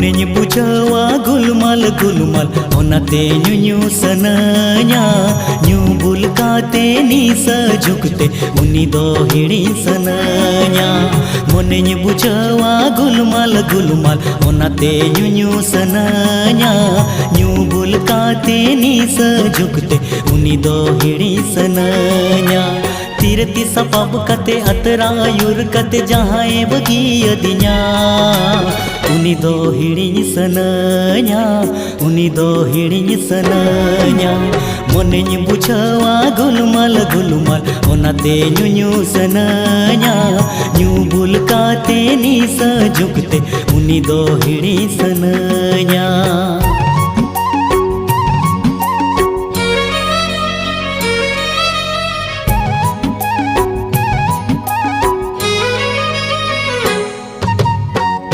मोनेñ बुझावा गुलमाल गुलमाल ओनाते ᱧᱩᱧᱩ सनाया ᱧᱩ बुल काते नीस झुकते उनी दो हिड़िñ सनाया मोनेñ बुझावा गुलमाल गुलमाल ओनाते ᱧᱩᱧᱩ सनाया ᱧᱩ बुल काते नीस झुकते उनी दो हिड़िñ सनाया तीरती सपाब कते अतरा युर कते जहाए बगी अदिया उनी दो हिड़िñ सनाया उनी दो हिड़िñ सनाया मोनेñ बुझावा गुलमाल गुलमाल ओनाते ᱧᱩᱧᱩ सनाया ᱧᱩ बुल काते नीस झुकते उनी दो हिड़िñ सनाया।